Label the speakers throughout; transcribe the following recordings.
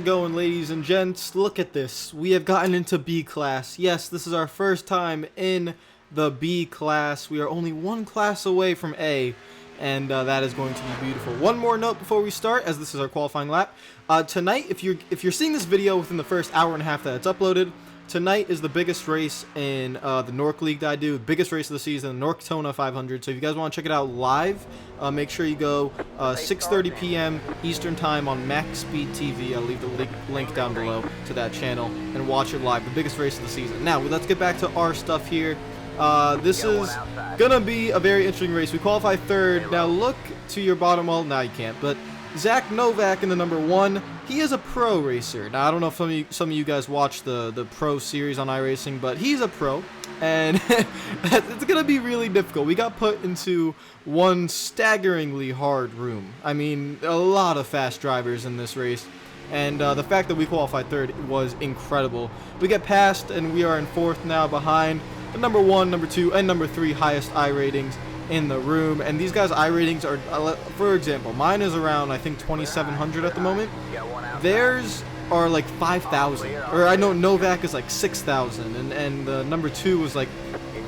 Speaker 1: it going, ladies and gents? Look at this. We have gotten into B class. Yes, this is our first time in the B class. We are only one class away from A, and that is going to be beautiful. One more note before we start, as this is our qualifying lap. Tonight, if you're seeing this video within the first hour and a half that it's uploaded, tonight is the biggest race in the Nork League that I do, biggest race of the season, Norktona 500. So if you guys want to check it out live, make sure you go 6:30 p.m. Eastern Time on Max Speed TV. I'll leave the link down below to that channel and watch it live, the biggest race of the season. Now, let's get back to our stuff here. This is going to be a very interesting race. We qualify third. Now, look to your bottom. Well, now you can't, but Zach Novak in the number 1. He is a pro racer. Now, I don't know if some of you guys watch the pro series on iRacing, but he's a pro, and it's going to be really difficult. We got put into one staggeringly hard room. I mean, a lot of fast drivers in this race, and the fact that we qualified third was incredible. We get past, and we are in fourth now behind the number 1, number 2, and number 3 highest I ratings in the room. And these guys' I ratings are, for example, mine is around, I think, 2,700 at the moment. Theirs are like 5,000, or I know Novak is like 6,000, and the number 2 was like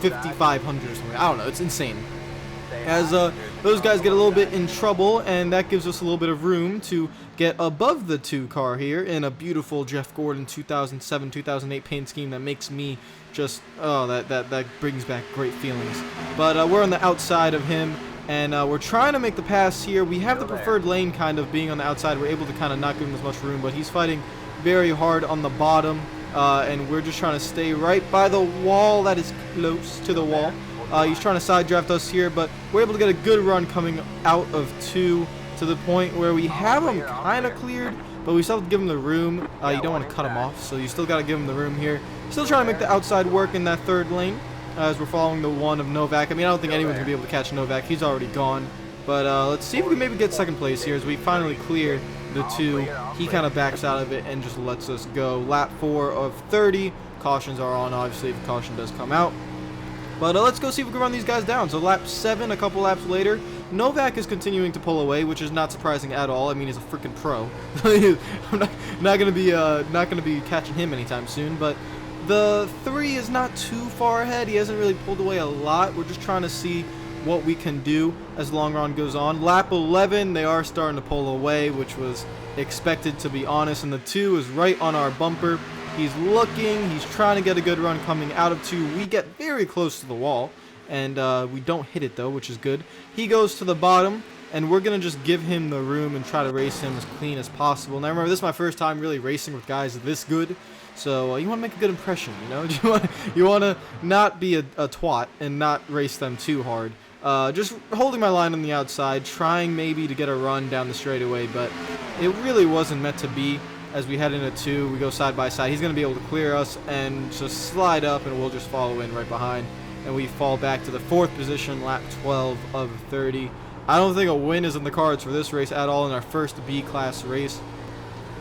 Speaker 1: 5,500 or something. I don't know, it's insane. As those guys get a little bit in trouble, and that gives us a little bit of room to get above the 2 car here in a beautiful Jeff Gordon 2007-2008 paint scheme that makes me just, oh, that brings back great feelings. But we're on the outside of him, and we're trying to make the pass here. We have the preferred lane kind of being on the outside. We're able to kind of not give him as much room, but he's fighting very hard on the bottom, and we're just trying to stay right by the wall that is close to the wall. He's trying to side draft us here, but we're able to get a good run coming out of 2 to the point where we have him kind of cleared, but we still have to give him the room. You don't want to cut him off, so you still got to give him the room here. Still trying to make the outside work in that third lane as we're following the 1 of Novak. I mean, I don't think anyone's going to be able to catch Novak. He's already gone. But let's see if we can maybe get second place here as we finally clear the 2. He kind of backs out of it and just lets us go. Lap 4 of 30. Cautions are on, obviously, if the caution does come out. But let's go see if we can run these guys down. So lap 7, a couple laps later, Novak is continuing to pull away, which is not surprising at all. I mean, he's a freaking pro. I'm not gonna be catching him anytime soon. But the 3 is not too far ahead. He hasn't really pulled away a lot. We're just trying to see what we can do as the long run goes on. Lap 11, they are starting to pull away, which was expected, to be honest. And the 2 is right on our bumper. He's looking, he's trying to get a good run coming out of 2. We get very close to the wall, and we don't hit it though, which is good. He goes to the bottom, and we're going to just give him the room and try to race him as clean as possible. Now remember, this is my first time really racing with guys this good, so you want to make a good impression, you know? You want to not be a twat and not race them too hard. Just holding my line on the outside, trying maybe to get a run down the straightaway, but it really wasn't meant to be. As we head into 2, we go side by side. He's going to be able to clear us and just slide up, and we'll just follow in right behind. And we fall back to the 4th position, lap 12 of 30. I don't think a win is in the cards for this race at all in our first B-class race.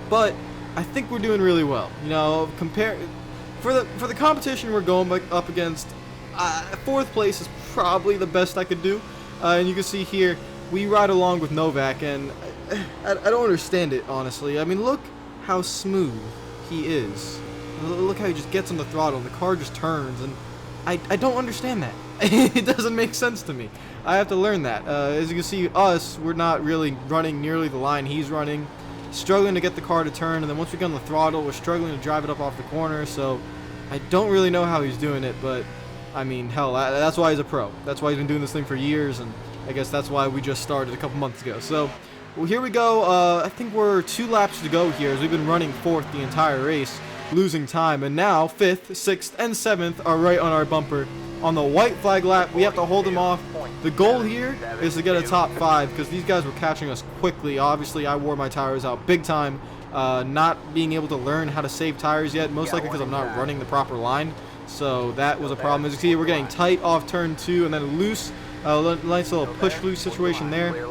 Speaker 1: But I think we're doing really well. You know, for the competition we're going up against, 4th place is probably the best I could do. And you can see here, we ride along with Novak, and I don't understand it, honestly. I mean, look how smooth he is. Look how he just gets on the throttle and the car just turns, and I don't understand that. It doesn't make sense to me. I have to learn that. As you can see, we're not really running nearly the line he's running, struggling to get the car to turn, and then once we get on the throttle, we're struggling to drive it up off the corner. So I don't really know how he's doing it, but I mean, hell, that's why he's a pro. That's why he's been doing this thing for years, and I guess that's why we just started a couple months ago. So well, here we go. I think we're 2 laps to go here as we've been running 4th the entire race, losing time. And now 5th, 6th, and 7th are right on our bumper. On the white flag lap, we have to hold them off. The goal here is to get a top 5 because these guys were catching us quickly. Obviously, I wore my tires out big time, not being able to learn how to save tires yet, most likely because I'm not running the proper line. So that was a problem. As you see, we're getting tight off turn 2 and then loose. Nice little push-loose situation there.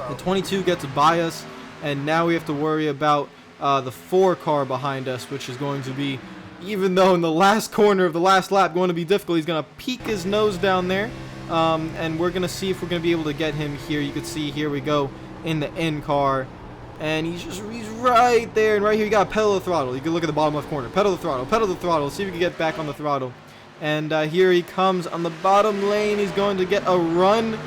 Speaker 1: The 22 gets by us, and now we have to worry about the 4 car behind us, which is going to be, even though in the last corner of the last lap going to be difficult, he's going to peek his nose down there, and we're going to see if we're going to be able to get him here. You can see here we go in the N car. And he's right there, and right here you got pedal the throttle. You can look at the bottom left corner. Pedal the throttle, see if you can get back on the throttle. And here he comes on the bottom lane. He's going to get a run,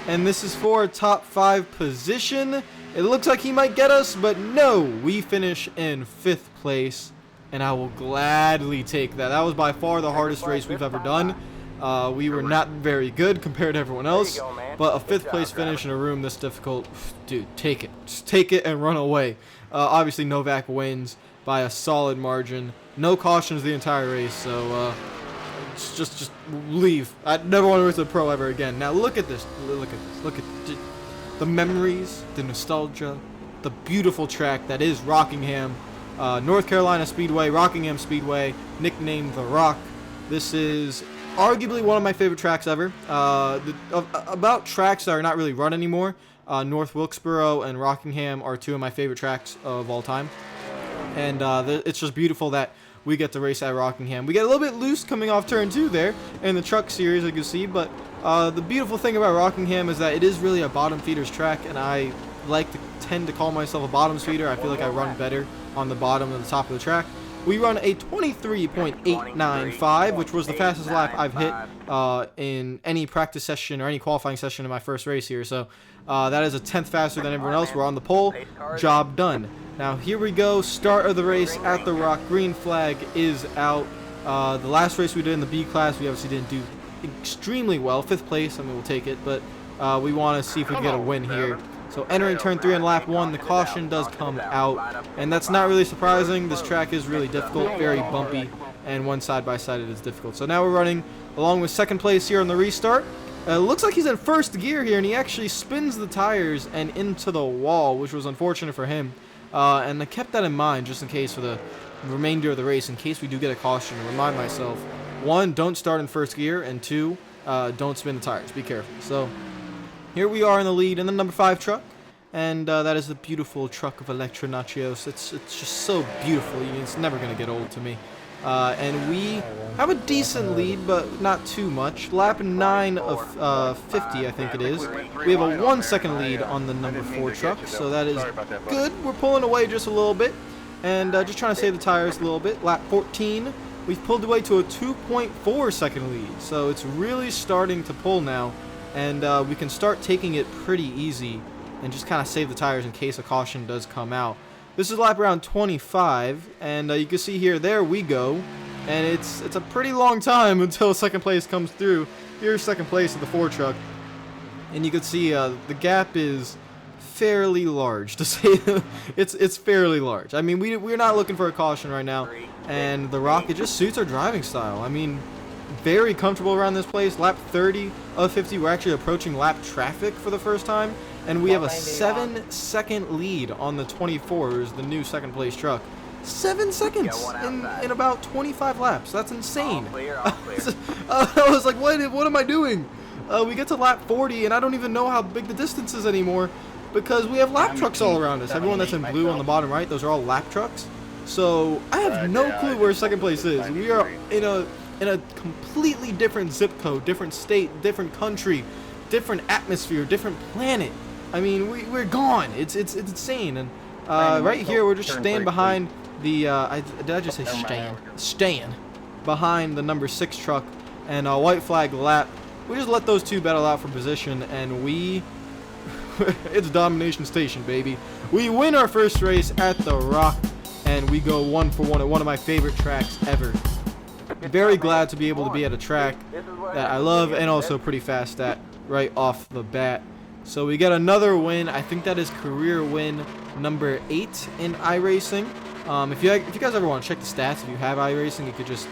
Speaker 1: and this is for a top 5 position. It looks like he might get us, but no, we finish in 5th place, and I will gladly take that. That was by far the hardest race we've ever done. We were not very good compared to everyone else, but a 5th place finish in a room this difficult, dude, take it. Just take it and run away. Obviously, Novak wins by a solid margin. No cautions the entire race, so just leave. I never want to race a pro ever again. Now look at this. Look at the memories, the nostalgia, the beautiful track that is Rockingham, North Carolina Speedway, Rockingham Speedway, nicknamed The Rock. This is arguably one of my favorite tracks ever. About tracks that are not really run anymore, North Wilkesboro and Rockingham are 2 of my favorite tracks of all time. And it's just beautiful that we get to race at Rockingham. We get a little bit loose coming off turn 2 there in the truck series, as you can see, but the beautiful thing about Rockingham is that it is really a bottom feeders track, and I like to tend to call myself a bottom feeder. I feel like I run better on the bottom than the top of the track. We run a 23.895, which was the fastest lap I've hit in any practice session or any qualifying session in my first race here. So that is a 10th faster than everyone else. We're on the pole. Job done. Now here we go. Start of the race at the Rock. Green flag is out. The last race we did in the B class, we obviously didn't do extremely well. 5th place, I mean, we'll take it, but we want to see if we can get a win here. So entering turn 3 on lap 1, the caution does come out, and that's not really surprising. This track is really difficult, very bumpy, and one side by side it is difficult. So now we're running along with 2nd place here on the restart. Looks like he's in 1st gear here, and he actually spins the tires and into the wall, which was unfortunate for him. And I kept that in mind just in case for the remainder of the race, in case we do get a caution, to remind myself, 1, don't start in 1st gear, and 2, don't spin the tires. Be careful. So here we are in the lead in the number 5 truck, and that is the beautiful truck of Electra Nachios. It's just so beautiful. It's never going to get old to me. And we have a decent lead, but not too much. Lap 9 of 50, I think it is. We have a 1 second lead on the number 4 truck, so that is good. We're pulling away just a little bit, and just trying to save the tires a little bit. Lap 14, we've pulled away to a 2.4 second lead, so it's really starting to pull now, and we can start taking it pretty easy and just kind of save the tires in case a caution does come out. This is lap around 25, and you can see here, there we go, and it's a pretty long time until 2nd place comes through. Here's 2nd place of the 4 truck, and you can see the gap is fairly large, to say it's fairly large. I mean, we're not looking for a caution right now, and the Rock, it just suits our driving style. I mean, very comfortable around this place. Lap 30 of 50, we're actually approaching lap traffic for the first time, and we have a 7-second lead on the 24s, the new 2nd place truck. 7 seconds in about 25 laps. That's insane. I was like, what am I doing? We get to lap 40, and I don't even know how big the distance is anymore, because we have lap trucks all around us. Everyone that's in blue on the bottom right, those are all lap trucks. So I have no clue where 2nd place is. We are in a completely different zip code, different state, different country, different atmosphere, different planet. I mean, we're gone. It's insane. And right here, we're just staying behind the did I just say staying behind the number 6 truck, and a white flag lap. We just let those 2 battle out for position, and we it's domination station, baby. We win our first race at the Rock, and we go 1 for 1 at one of my favorite tracks ever. Very glad to be able to be at a track that I love and also pretty fast at right off the bat. So we get another win. I think that is career win number 8 in iRacing. If you guys ever want to check the stats, if you have iRacing, you could just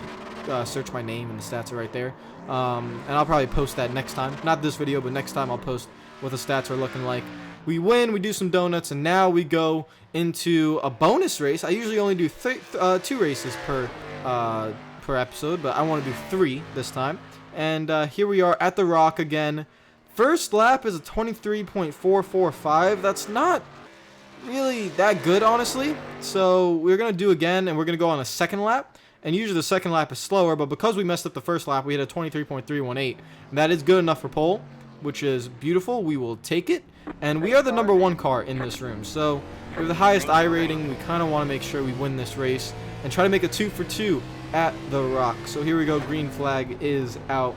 Speaker 1: search my name and the stats are right there. And I'll probably post that next time. Not this video, but next time I'll post what the stats are looking like. We win, we do some donuts, and now we go into a bonus race. I usually only do 2 races per episode, but I want to do 3 this time. And here we are at the Rock again. First lap is a 23.445. That's not really that good, honestly. So we're going to do again, and we're going to go on a 2nd lap. And usually the 2nd lap is slower, but because we messed up the first lap, we had a 23.318. And that is good enough for pole. which is beautiful. We will take it. And we are the #1 car in this room. So we have the highest I rating. We kind of want to make sure we win this race and try to make a 2 for 2 at the Rock. So here we go. Green flag is out.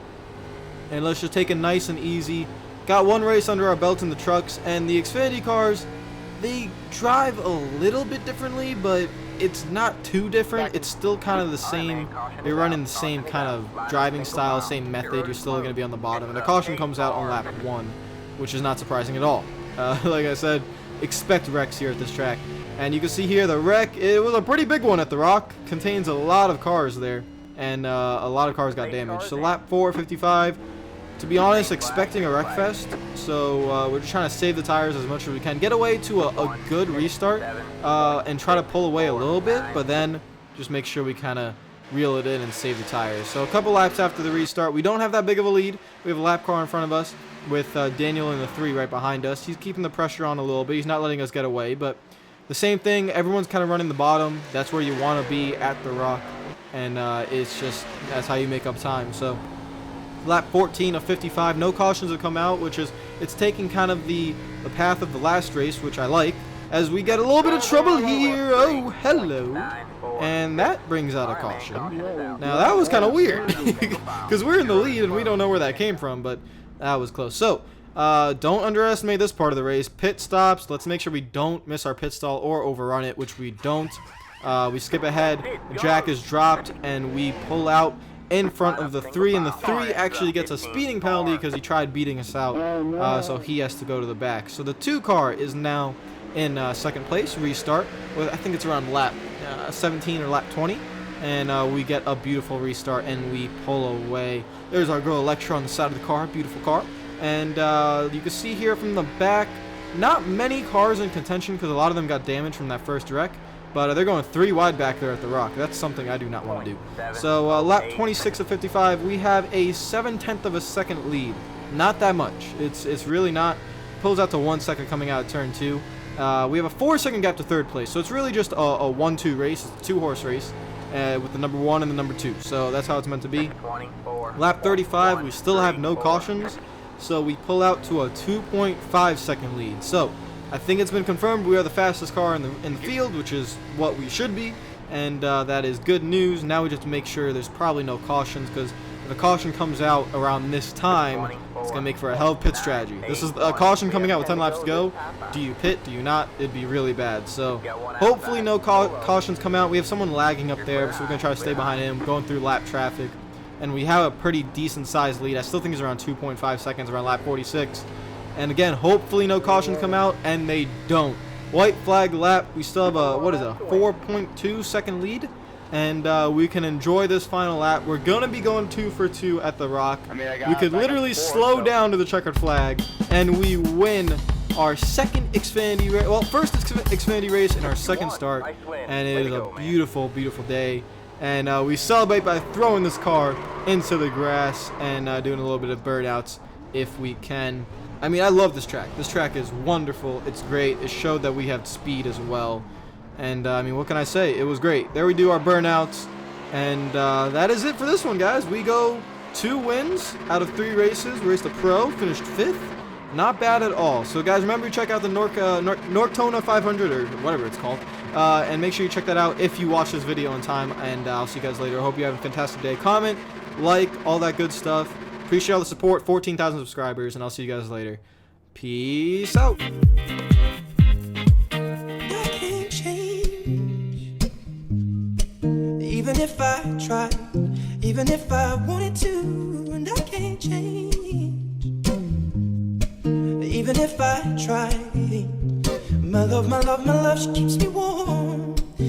Speaker 1: And let's just take it nice and easy. Got one race under our belt in the trucks, and the Xfinity cars, they drive a little bit differently, but it's not too different. It's still kind of the same. They run in the same kind of driving style, same method. You're still going to be on the bottom, and the caution comes out on lap 1, which is not surprising at all. Like I said, expect wrecks here at this track. And you can see here the wreck, it was a pretty big one at the Rock. Contains a lot of cars there, and a lot of cars got damaged. So lap 4, 55. To be honest, expecting a wreck fest, so we're just trying to save the tires as much as we can. Get away to a good restart and try to pull away a little bit, but then just make sure we kind of reel it in and save the tires. So a couple laps after the restart, we don't have that big of a lead. We have a lap car in front of us with Daniel in the 3 right behind us. He's keeping the pressure on a little bit. He's not letting us get away, but the same thing. Everyone's kind of running the bottom. That's where you want to be at the Rock, and it's just that's how you make up time. So lap 14 of 55, no cautions have come out, which is, it's taking kind of the path of the last race, which I like, as we get a little bit of trouble here. Oh, hello. And that brings out a caution. Now, that was kind of weird, because we're in the lead, and we don't know where that came from, but that was close. So, don't underestimate this part of the race. Pit stops. Let's make sure we don't miss our pit stall or overrun it, which we don't. We skip ahead. Jack is dropped, and we pull out in front of the 3, and the 3 actually gets a speeding penalty because he tried beating us out, so he has to go to the back. So the 2 car is now in second place. Restart with, I think it's around lap 17 or lap 20, and we get a beautiful restart and we pull away. There's our girl Electra on the side of the car, beautiful car. And you can see here from the back, not many cars in contention because a lot of them got damaged from that first wreck. But they're going 3 wide back there at the Rock. That's something I do not want to do. So lap 26 of 55, we have a 7/10 of a second lead. Not that much. It's really not. Pulls out to 1 second coming out of turn 2. We have a 4-second gap to third place. So it's really just a 1-2 race. It's a 2-horse race with the #1 and the #2. So that's how it's meant to be. Lap 35, we still have no cautions. So we pull out to a 2.5 second lead. So I think it's been confirmed we are the fastest car in the field, which is what we should be, and that is good news. Now we just have to make sure there's probably no cautions, because if a caution comes out around this time, it's going to make for a hell of pit strategy. This is a caution coming out with 10 laps to go. Do you pit? Do you not? It'd be really bad. So hopefully no cautions come out. We have someone lagging up there, so we're going to try to stay behind him, going through lap traffic, and we have a pretty decent sized lead. I still think it's around 2.5 seconds around lap 46. And again, hopefully no cautions come out, and they don't. White flag lap. We still have a, what is it, a 4.2 second lead, and we can enjoy this final lap. We're going to be going 2 for 2 at the Rock. We could literally slow down to the checkered flag, and we win our second Xfinity race. Well, first Xfinity race in our second start, and it is a beautiful, beautiful day. And we celebrate by throwing this car into the grass and doing a little bit of burnouts if we can. I mean, I love this track. This track is wonderful. It's great. It showed that we have speed as well. And, I mean, what can I say? It was great. There we do our burnouts. And that is it for this one, guys. We go 2 wins out of 3 races. We raced a pro, finished 5th. Not bad at all. So, guys, remember to check out the Nortona 500 or whatever it's called. And make sure you check that out if you watch this video in time. And I'll see you guys later. I hope you have a fantastic day. Comment, like, all that good stuff. Appreciate all the support, 14,000 subscribers, and I'll see you guys later. Peace out. I can't change. Even if I tried, even if I wanted to, and I can't change. Even if I tried, my love, she keeps me warm.